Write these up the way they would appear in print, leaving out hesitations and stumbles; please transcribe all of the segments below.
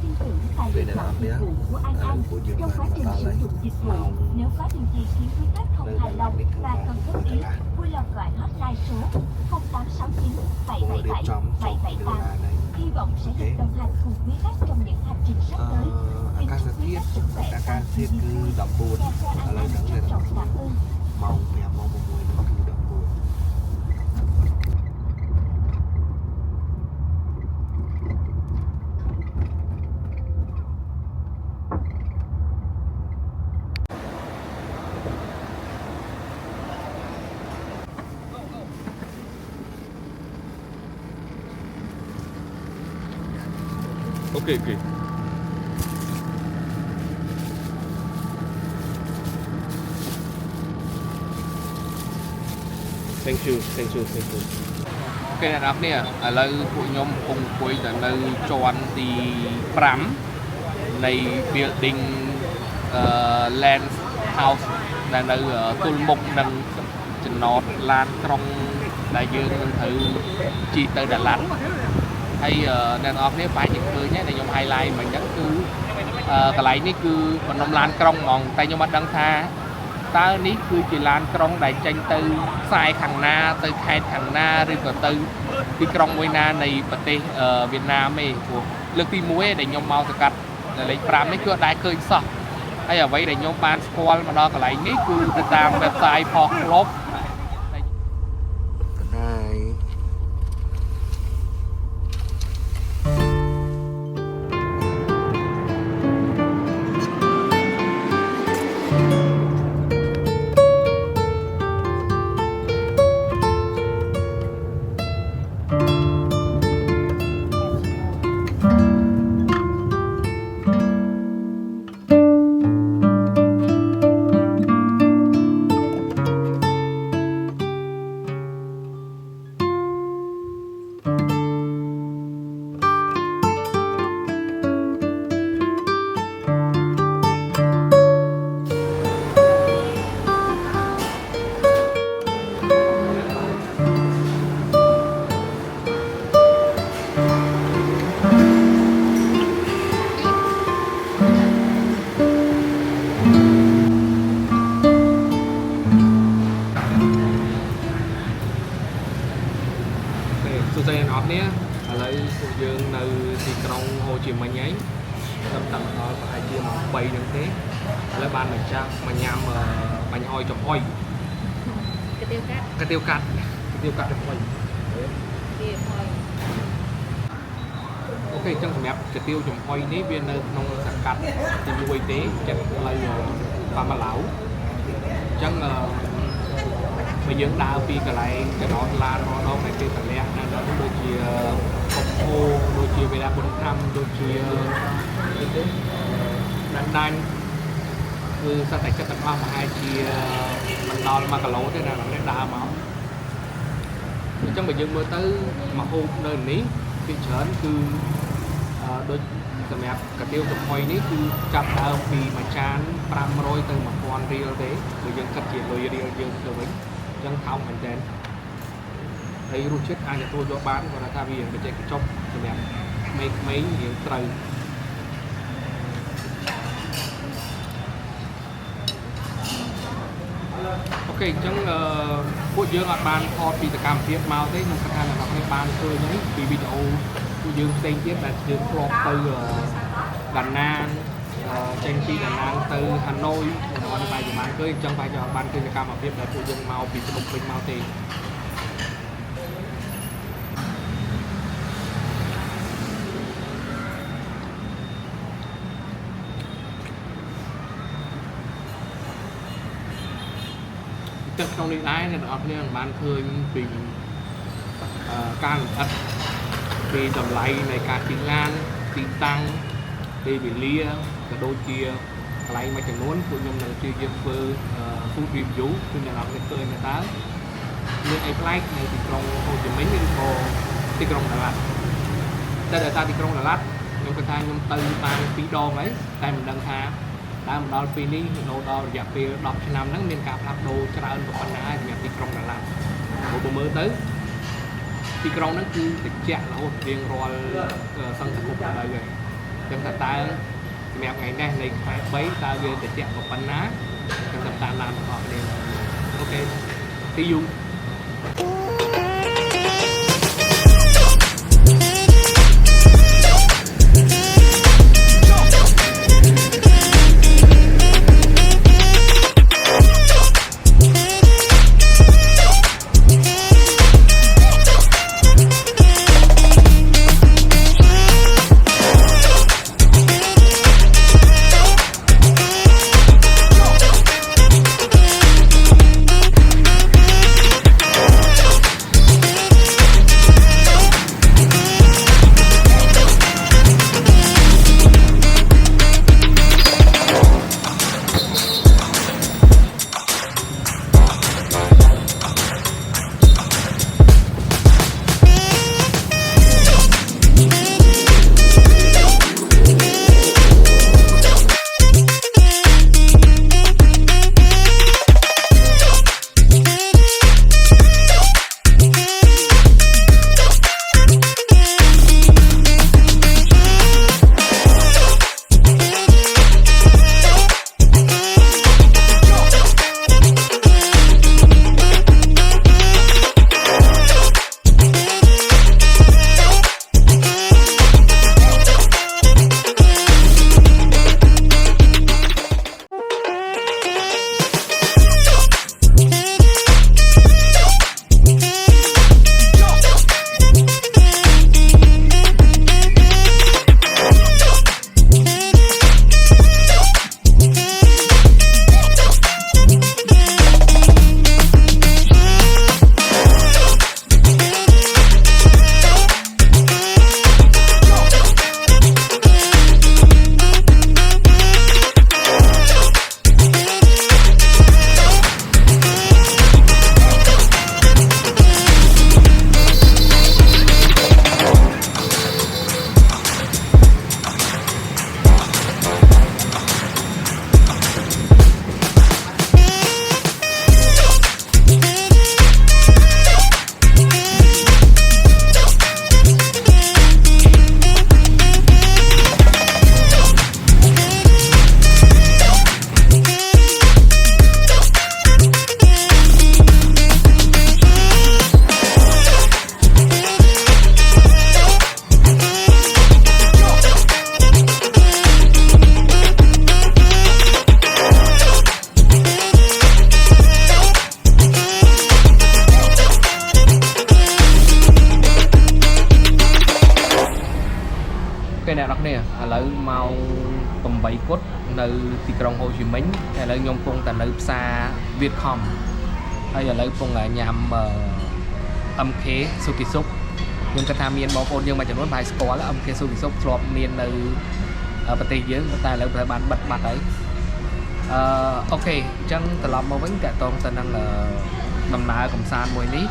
tin tưởng tại lựa chọn dịch vụ của An trong quá trình sử dụng dịch vụ. Nếu có điều gì khiến quý khách không hài lòng và cần góp ý, vui lòng gọi hotline số 0869 777 778. Hy vọng sẽ được đồng hành cùng quý khách trong những hành trình sắp tới. Kính chúc quý khách sức khỏe và niềm vui. Nhà xe An trân trọng cảm ơn. Okay. Thank you. Ok អ្នកនរគ្នាឥឡូវពួកខ្ញុំកំពុងអង្គុយនៅជាន់ទី5នៃ building land house ដែលនៅទល់មុខនឹងចំណតឡានក្រុងដែលយើងនឹងត្រូវជិះទៅដាឡាត់ហើយអ្នកនរគ្នាបាច់ឃើញតែខ្ញុំ highlight មិញហ្នឹងគឺកន្លែងនេះគឺបណ្ដុំឡានក្រុងហ្មងតែខ្ញុំអត់ដឹងថាតើនេះគឺជាឡានក្រុងដែលចេញទៅខ្សែខាងណាទៅខេត្តខាងណាឬក៏ទៅទីក្រុងមួយណានៃប្រទេសវៀតណាមទេព្រោះលើកទី1ដែលខ្ញុំមកសកាត់លេខ5នេះគឺអត់ដែលឃើញសោះហើយអ្វីដែលខ្ញុំបានស្គាល់មកដល់កន្លែងនេះគឺទៅតាម website Port Club សួស្តីអ្នកនរគ្នាឥឡូវពួកយើងនៅទីក្រុងហូជីមិញហើយដល់ដល់ប្រហែលជាម៉ោង3ហ្នឹងទេឥឡូវបានបញ្ចប់មកញ៉ាំបាញ់អុយចំហុយកាទៀវកាត់ចំហុយអូខេអញ្ចឹងសម្រាប់កាទៀវចំហុយនេះវានៅក្នុងសង្កាត់ទី1ទេចិត្តផ្លូវប៉ាម៉ាឡៅអញ្ចឹងបើយើងដើរពីកន្លែងកណ្ដោឡានរដងដែលគេតម្លាក់នៅដល់ដូចជាកុកអូដូចជាវេលាបុនខំដូចជាដាច់គឺសត្វតែចិត្តទាំងអស់ប្រហែលជាមិនដល់1គីឡូទេណាអ្នកដើរមកអញ្ចឹងបើយើងមើលទៅមកហូបនៅនេះពីច្រើនគឺដូចសម្រាប់កាទៀវចំហុយនេះគឺចាប់ដើមពីមួយចាន500ទៅ1000រៀលទេបើយើងគិតជាលុយរៀលយើងទៅវិញចឹងថោកមែនតើហើយរសជាតិអាចទទួលយកបានគាត់ថាវាបច្ចេកចប់សម្រាប់ក្មេងៗរៀងត្រូវអូខេអញ្ចឹងពួកយើងអត់បានថតពីសកម្មភាពមកទេខ្ញុំគិតថាអ្នកនរគ្នាបានឃើញហើយពីវីដេអូពួកយើងផ្សេងទៀតដែលយើងធ្លាប់ទៅដាណាងចេញពីដាណាងទៅហាណូយអ្នកនរគ្នាបែរជាបានឃើញអញ្ចឹងបែរជាអត់បានឃើញសកម្មភាពដែលពួកយើងមកពីភ្នំពេញមកទេទឹកក្នុងនេះដែរអ្នកនរគ្នាបានឃើញពីការលម្អិតពីតម្លៃនៃការជិះឡានទីតាំងពេលវេលាក៏ដូចជាកន្លែងមួយចំនួនពួកខ្ញុំនឹងព្យាយាមធ្វើ food review គឺអ្នកនរគ្នាឃើញថាមានអីប្លែកនៅទីក្រុងហូជីមិញឬក៏ទីក្រុងដាឡាត់តែដោយសារទីក្រុងដាឡាត់ខ្ញុំគិតថាខ្ញុំទៅបាន2ដងហើយតែមិនដឹងថាដើមដល់ពេលនេះដល់រយៈពេល10ឆ្នាំហ្នឹងមានការផ្លាស់ប្ដូរច្រើនប៉ុណ្ណាសម្រាប់ទីក្រុងដាឡាត់បើមើលទៅទីក្រុងហ្នឹងគឺត្រជាក់រហូតរៀងរាល់សង្ឃគុកដល់ហើយតែ ចឹងថាតើសម្រាប់ថ្ងៃនេះនៃខែ3តើវាតិចប៉ុណ្ណាខ្ញុំតាមដានបងប្អូនគ្នាអូខេ see youអ្នកនរគ្នាឥឡូវម៉ោង 8 ពុតនៅទីក្រុងហូជីមិញឥឡូវខ្ញុំកំពុងតែនៅផ្សារវៀតខំហើយឥឡូវកំពុងញ៉ាំMK ស៊ូគីស៊ុបខ្ញុំគិតថាមានបងប្អូនយើងមួយចំនួនប្រហែលស្គាល់ MK ស៊ូគីស៊ុបធ្លាប់មាននៅប្រទេសយើងតែឥឡូវត្រូវបានបិទបាត់ហើយអូខេអញ្ចឹងត្រឡប់មកវិញតកតងទៅនឹងដំណើរកំសាន្តមួយនេះ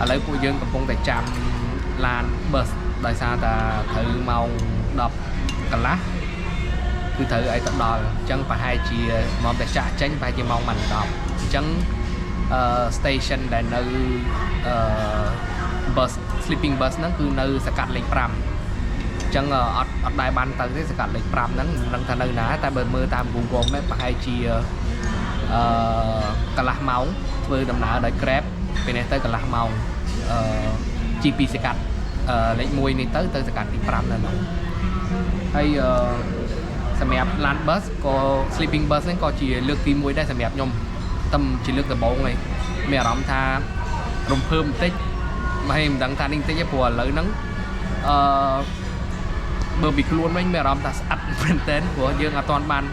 ឥឡូវពួកយើងកំពុងតែចាំឡាន bus ដោយសារតែត្រូវម៉ោង 10 កន្លះគឺត្រូវឲ្យទៅដល់អញ្ចឹងប្រហែលជាមកតែចាក់ចេញប្រហែលជាម៉ោង 10 អញ្ចឹងstation ដែលនៅbus sleeping bus ហ្នឹងគឺនៅសកាត់លេខ 5 អញ្ចឹងអត់ដែរបានទៅទេសកាត់លេខ 5 ហ្នឹងមិនដឹងថានៅណាតែបើមើលតាម Google Map ប្រហែលជាកន្លះម៉ោងធ្វើដំណើរដោយ Grab ពីនេះទៅកន្លះម៉ោងG2 សកាត់លេខ 1 នេះទៅសកាត់ទី 5 នៅនោះហើយសម្រាប់ land bus ក៏ sleeping bus ហ្នឹងក៏ជាលើកទី 1 ដែរសម្រាប់ខ្ញុំតែជាលើកដំបូងហើយមានអារម្មណ៍ថារំភើបបន្តិចមិនដឹងថានេះបន្តិចទេព្រោះឥឡូវហ្នឹងបើពីខ្លួនវិញមានអារម្មណ៍ថាស្អាតមែនតើព្រោះយើងអត់ទាន់បាន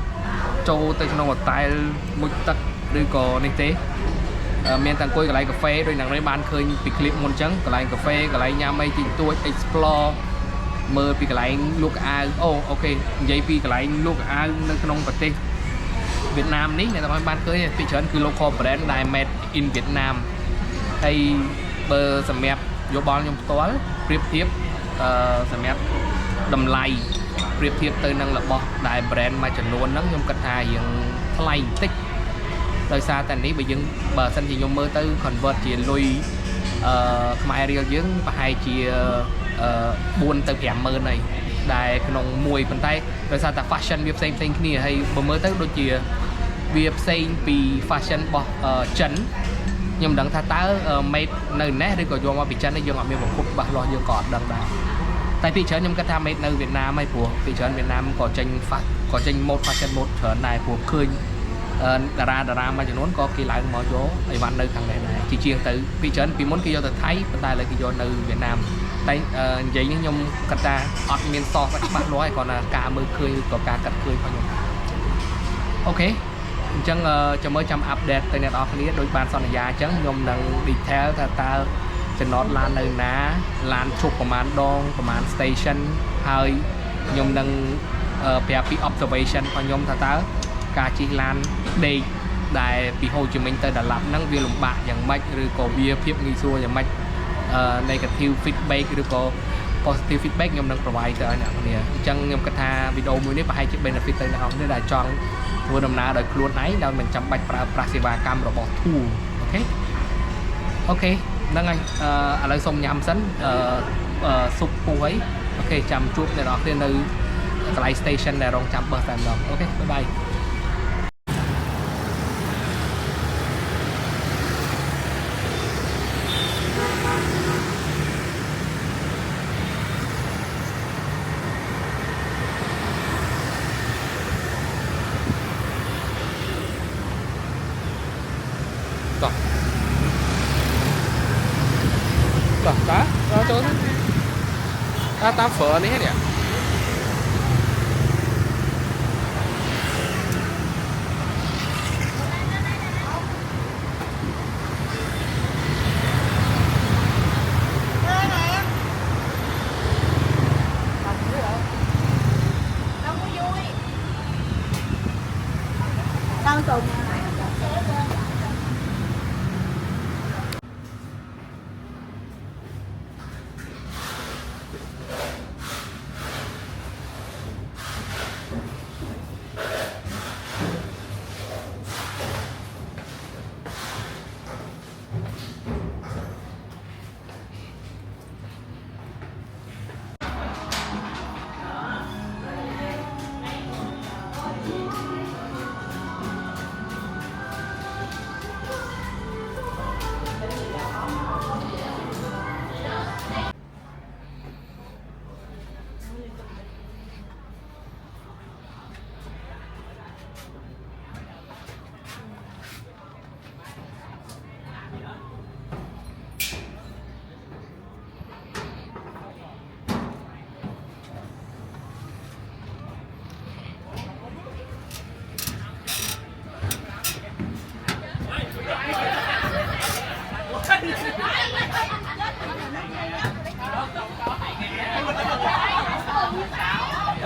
ចូលទៅក្នុងហូតែលមុជទឹកឬក៏នេះទេមានតែអង្គុយកន្លែងកាហ្វេដូចនឹងនេះបានឃើញពីคลิปមុនអញ្ចឹងកន្លែងកាហ្វេកន្លែងញ៉ាំអីទីទួច explore មើលពីកន្លែងលក់អាវអូខេនិយាយពីកន្លែងលក់អាវនៅក្នុងប្រទេសវៀតណាមនេះអ្នកទាំងអស់បានឃើញពីច្រើនគឺ local brand ដែល made in Vietnam ហើយបើសម្រាប់យោបល់ខ្ញុំផ្ទាល់ប្រៀបធៀបសម្រាប់តម្លៃប្រៀបធៀបទៅនឹងរបស់ដែល brand មួយចំនួនហ្នឹងខ្ញុំគិតថារៀងថ្លៃបន្តិចដោយសារតែនេះបើសិនជាខ្ញុំមើលទៅ convert ជាលុយខ្មែររៀលយើងប្រហែលជា4 ទៅ 5 ម៉ឺនហើយ đại nông mùi phần tay rồi sao ta fashion việc xem kia hay bờ mới tới đôi chia việc xem vì fashion bỏ chấn nhưng đằng ta made nơi nét đi có cho mà bị chấn này dương ở miền Bắc Phúc và lo dương cọt đằng đại tại thị trấn nhưng cái tham made nơi Việt Nam hay của thị trấn Việt Nam có tranh một fashion một trở này của khơi đà ra mà cho nó có kỳ lại mọi chỗ ấy bạn nơi thằng này chỉ chiên từ thị trấn vì muốn kia cho thấy bên tay là kia cho nơi Việt Nam tay giấy những nhung cắt ta ọt miền so các bạn nói còn là cả mưa khơi có cả cắt khơi bao nhiêu ok chẳng cho mới chăm update tới net off đôi bàn son già chẳng nhung đang đi theo taจะน็อตลานเลยนะลานชุกประมาณดองประมาณ station ហើយខ្ញុំនឹងប្រាប់ពី observation របស់ខ្ញុំថាតើការជិះឡានដេកដែលពីហូជីមិញទៅដាឡាប់ហ្នឹងវាលំបាកយ៉ាងម៉េចឬក៏វាភាពងាយស្រួលយ៉ាងម៉េចnegative feedback ឬក៏ positive feedback ខ្ញុំនឹង provide ទៅឲ្យអ្នកគ្នាអញ្ចឹងខ្ញុំគិតថាវីដេអូមួយនេះប្រហែលជា benefit ទៅអ្នកគ្នាដែលចង់ធ្វើដំណើរដោយខ្លួនឯងដោយមិនចាំបាច់ប្រើប្រាស់សេវាកម្មរបស់ tool អូខេហ្នឹងហើយឥឡូវសុំញ៉ាំសិនស៊ុបពូអីអូខេចាំជួបអ្នកនរគ្នានៅកន្លែង station ដែលរងចាំបឺសតែម្ដងអូខេបាយបាយtá cho ta phở này hết nhỉ đang tùng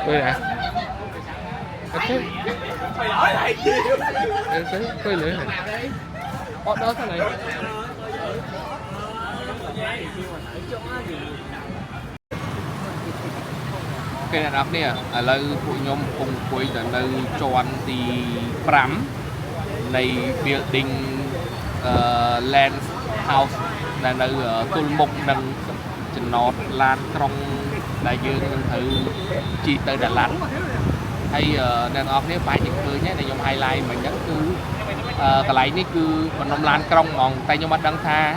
đây nè quay lưỡi này đó thế này cái này đọc nè là phụ nhóm cùng quay là nơi tròn thì prắm này building land house là nơi tuôn mục nâng trình nọt lan trong đại dương thử chi từ Đà Lạt hay đàn ông nếu phải những người nhé này dùng highlight mà nhấn cứ cái này ní cứ còn nông lan trong mòn tay nhau bắt đăng tha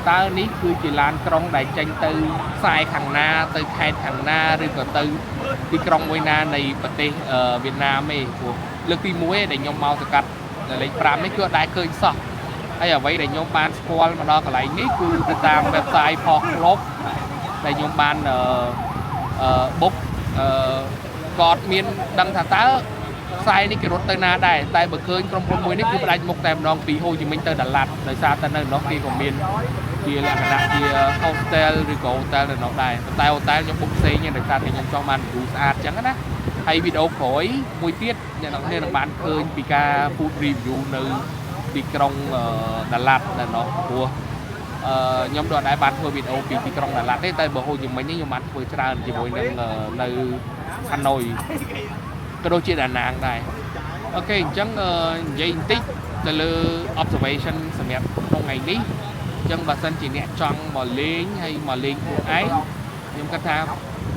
ta ní cứ chỉ lan trong đại tranh từ sai thằng na từ khai thằng na rồi còn từ đi trong quê na này bật tê Việt Nam ấy của lực đi muối để nhau mau từ cắt để lấy pram mấy cửa đại khơi sọ hay ở vậy để nhau ban squall mà đó cái này ní cứតាមwebsite Porklop để nhau ban book គាត់មានដឹងថាតើខ្សែនេះគេរត់ទៅណាដែរតែបើឃើញក្រុមហ៊ុនមួយនេះគឺផ្ដាច់មុខតែម្ដងពីហូជីមិញទៅដាឡាត់ដោយសារតែនៅនោះគេក៏មានជាលក្ខណៈជា hostel ឬក៏ hotel នៅនោះដែរតែ hotel ខ្ញុំ book ផ្សេងដោយសារតែខ្ញុំចង់បាន view ស្អាតអញ្ចឹងណាហើយវីដេអូក្រោយមួយទៀតអ្នកនរគ្នានឹងបានឃើញពីការ food review នៅទីក្រុងដាឡាត់នៅនោះព្រោះខ្ញុំក៏ដែរបានធ្វើវីដេអូពីទីក្រុងដាឡាត់ទេតែបើហូជីមិញនេះខ្ញុំបានធ្វើច្រើនជាមួយនឹងនៅហាណូយក៏ដូចជាដាណាងដែរអូខេអញ្ចឹងនិយាយបន្តិចទៅលើ observation សម្រាប់ក្នុងថ្ងៃនេះអញ្ចឹងបើសិនជាអ្នកចង់មកលេងហើយមកលេងខ្លួនឯងខ្ញុំគិតថា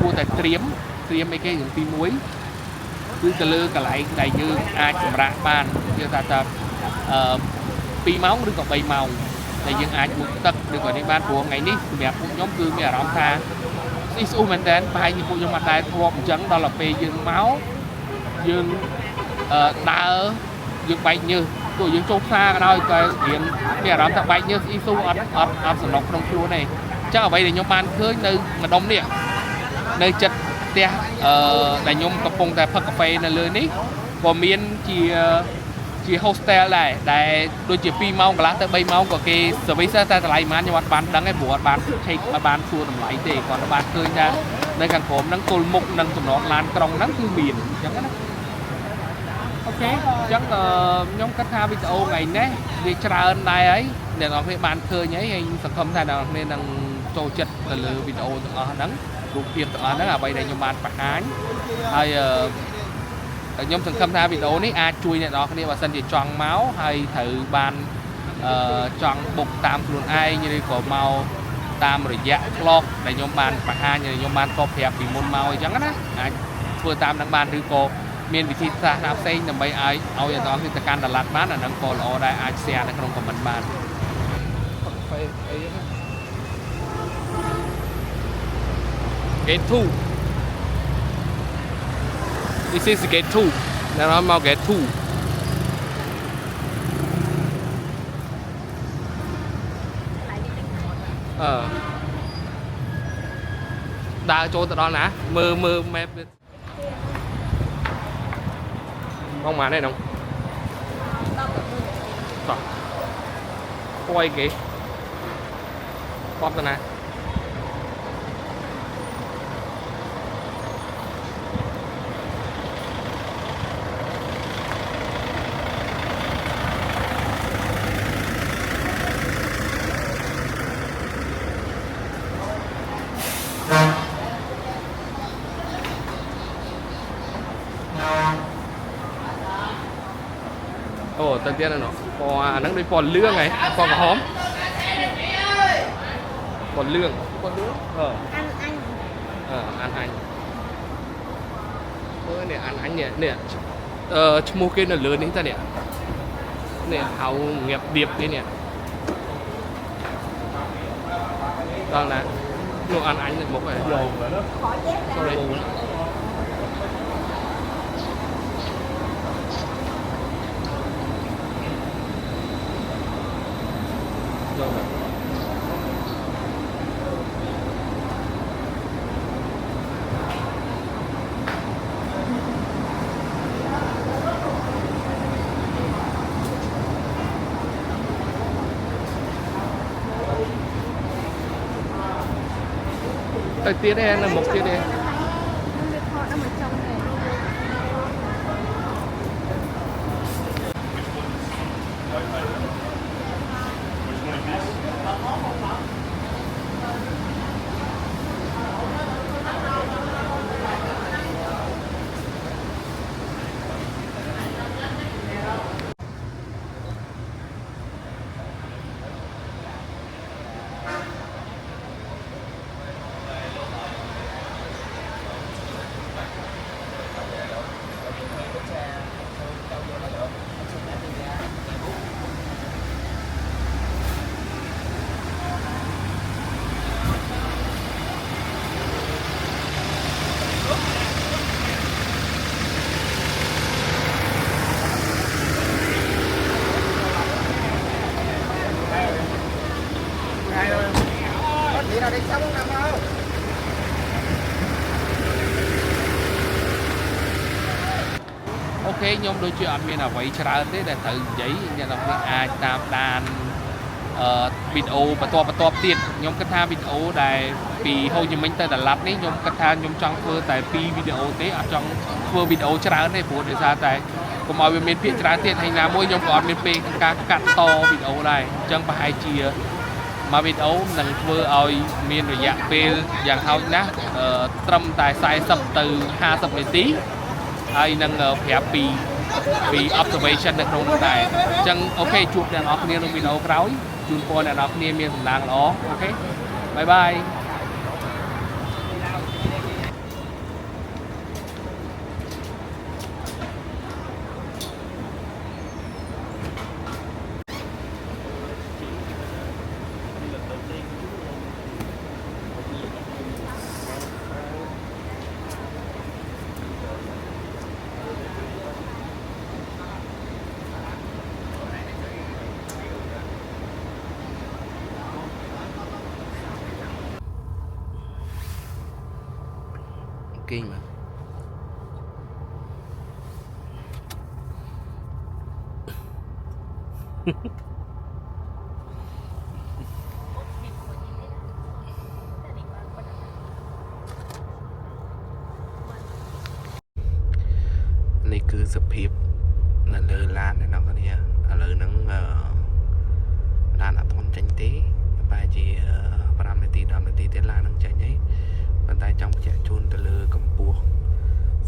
គួរតែត្រៀម ត្រៀមអីគេរឿងទី1គឺទៅលើកន្លែងដែលយើងអាចសម្រាកបានគេថា2ម៉ោងឬក៏3ម៉ោងដែលយើងអាចមុខទឹកឬក៏នេះបានព្រោះថ្ងៃនេះសម្រាប់ពួកខ្ញុំគឺមានអារម្មណ៍ថាស្អ៊ីស្អ៊ូមែនតើប្រហែលជាពួកខ្ញុំអត់ដែលធ្លាប់អញ្ចឹងដល់ទៅពេលយើងមកយើងដើរយើងបែកញើសទោះយើងចូលផ្សារក៏ដោយក៏រៀងមានអារម្មណ៍ថាបែកញើសស្អ៊ីស្អ៊ូអត់សំណុកក្នុងខ្លួនទេអញ្ចឹងអ្វីដែលខ្ញុំបានឃើញនៅម្ដុំនេះនៅចិត្តផ្ទះដែលខ្ញុំកំពុងតែផឹកកាហ្វេនៅលើនេះក៏មានជា hostel ដែរដែលដូចជា2ម៉ោងកន្លះទៅ3ម៉ោងក៏គេ service តែតម្លៃប៉ុន្មានខ្ញុំអត់បានដឹងទេព្រោះអត់បាន check អត់បានសួរតម្លៃទេគាត់បានឃើញថានៅខាងក្រោមហ្នឹងទល់មុខនឹងចំណតឡានក្រុងហ្នឹងគឺមានអញ្ចឹងណាអូខេអញ្ចឹងខ្ញុំគិតថាវីដេអូថ្ងៃនេះវាច្រើនដែរហើយអ្នកនរគ្នាបានឃើញហើយសង្ឃឹមថាអ្នកនរគ្នានឹងចូលចិត្តទៅលើវីដេអូទាំងអស់ហ្នឹងរូបភាពទាំងអស់ហ្នឹងអ្វីដែលខ្ញុំបានបង្ហាញហើយខ្ញុំសង្ឃឹមថាវីដេអូនេះអាចជួយអ្នកនរគ្នាបើសិនជាចង់មកហើយត្រូវបានចង់បុកតាមខ្លួនឯងឬក៏មកតាមរយៈ vlog ដែលខ្ញុំបានបង្ហាញឬខ្ញុំបានប្រាប់ពីមុនមកអញ្ចឹងណាអាចធ្វើតាមនឹងបានឬក៏មានវិធីសាស្ត្រណាផ្សេងដើម្បីឲ្យអ្នកនរគ្នាទៅកាន់តឡាត់បានអាហ្នឹងក៏ល្អដែរអាច share នៅក្នុង comment បាន Gate 2 This is Gate 2 now I'm out Gate 2ដើរចូលទៅដល់ណាមើល map បងម៉ានទេនងតោះពួយគេបបទៅណាអូទៅទៀតហ្នឹងពណ៌អាហ្នឹងដូចពណ៌លឿងហ៎ពណ៌ក្រហមពណ៌លឿងអានអញមើលនេះអានអញនេះឈ្មោះគេនៅលើនេះតើនេះហៅងាប់ដៀបនេះដល់ណានោះអានអញនៅមុខហ៎ឡងណា sorry tới tiết đây là một tiết đây ok ខ្ញុំដូចជាអត់មានអ្វីច្រើនទេដែលត្រូវនិយាយអ្នកនរគ្នាអាចតាមដានវីដេអូបន្តទៀតខ្ញុំគិតថាវីដេអូដែលពីហូជីមិញទៅដាឡាត់នេះខ្ញុំគិតថាខ្ញុំចង់ធ្វើតែ2វីដេអូទេអត់ចង់ធ្វើវីដេអូច្រើនទេព្រោះដោយសារតែកុំឲ្យវាមានភាគច្រើនទៀតហើយណាមួយខ្ញុំក៏អត់មានពេលក្នុងការកាត់តវីដេអូដែរអញ្ចឹងប្រហែលជាមួយវីដេអូនឹងធ្វើឲ្យមានរយៈពេលយ៉ាងហោចណាស់ត្រឹមតែ40ទៅ50នាទីហើយនឹងប្រាប់ពី observation នៅក្នុងនោះដែរអញ្ចឹងអូខេជួបអ្នកនរគ្នាក្នុងវីដេអូក្រោយជូនពរអ្នកនរគ្នាមានសំណាងល្អអូខេបាយបាយ kinh mà này cứ sập hiệp là lơ lán này nó có nè lơ nắng là thôn tranh tế bài chỉ 5 នាទី 10 នាទីទៀតឡាននឹងចេញហើយប៉ុន្តែចង់បញ្ជាក់ជូនទៅលើកម្ពស់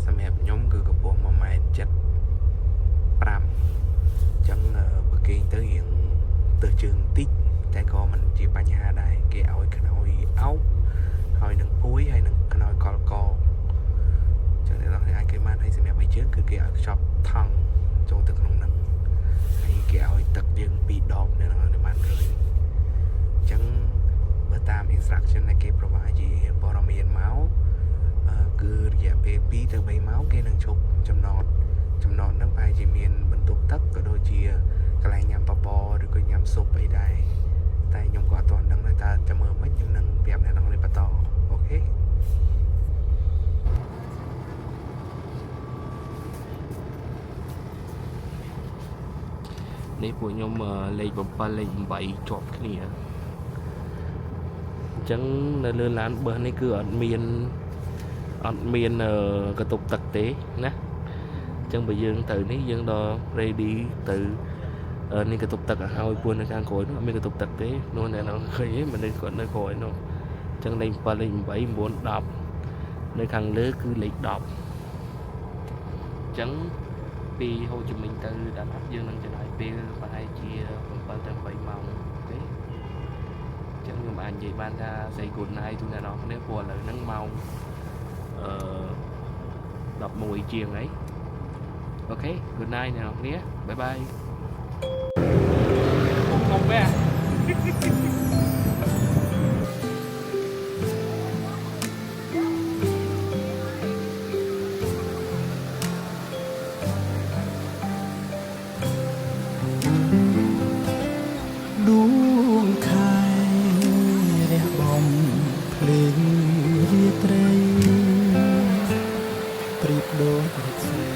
សម្រាប់ខ្ញុំគឺកម្ពស់ 1.75 ម៉ែត្រអញ្ចឹងបើគេទៅរៀងទៅជើងតិចតែក៏មិនជាបញ្ហាដែរគេឲ្យខ្នើយអោបហើយនឹងពួយហើយនឹងខ្នើយកលកអញ្ចឹងអ្នកនរអាចគេបានឲ្យសម្រាប់ឲ្យជើងគឺគេឲ្យខ្ចប់ថង់ចូលទៅក្នុងហ្នឹងហើយគេឲ្យទឹកយើង2ដបអ្នកនរបានឃើញអញ្ចឹងបើតាម instruction ដែលគេ provide ជាព័ត៌មានមកគឺរយៈពេល2 ទៅ 3 ម៉ោងគេនឹងឈប់ចំណតហ្នឹងប្រហែលជាមានបន្ទប់ទឹកក៏ដូចជាកន្លែងញ៉ាំបបរឬក៏ញ៉ាំស៊ុបអីដែរតែខ្ញុំក៏អត់ទាន់ដឹងដែរតើចាំមើលមិនខ្ញុំនឹងប្រាប់អ្នកនរនេះបន្តអូខេនេះពួកខ្ញុំលេខ 7 លេខ 8 ជាប់គ្នាអញ្ចឹងនៅលើឡានបឺសនេះគឺអត់មានកតុបទឹកទេណាអញ្ចឹងបើយើងទៅនេះយើងដល់ ready ទៅនេះកតុបទឹកឲ្យហើយពួននៅខាងក្រោយនោះអត់មានកតុបទឹកទេនោះអ្នកនរឃើញទេមនុស្សគាត់នៅក្រោយនោះអញ្ចឹងលេខ 7 លេខ 8 9 10នៅខាងលើគឺលេខ 10អញ្ចឹងពីហូជីមិញទៅដាណាត់យើងនឹងចំណាយពេលប្រហែលជា 7 ទៅ 8 ម៉ោងទេចឹងខ្ញុំអាចនិយាយបានថា say good night ទូអ្នកនរគ្នាព្រោះឥឡូវហ្នឹងម៉ោង11 ជាងហើយអូខេ good night អ្នកនរគ្នាបាយបាយងងមែនដួងខែរះបំភ្លេងរាត្រីព្រៀបដូចរស្មី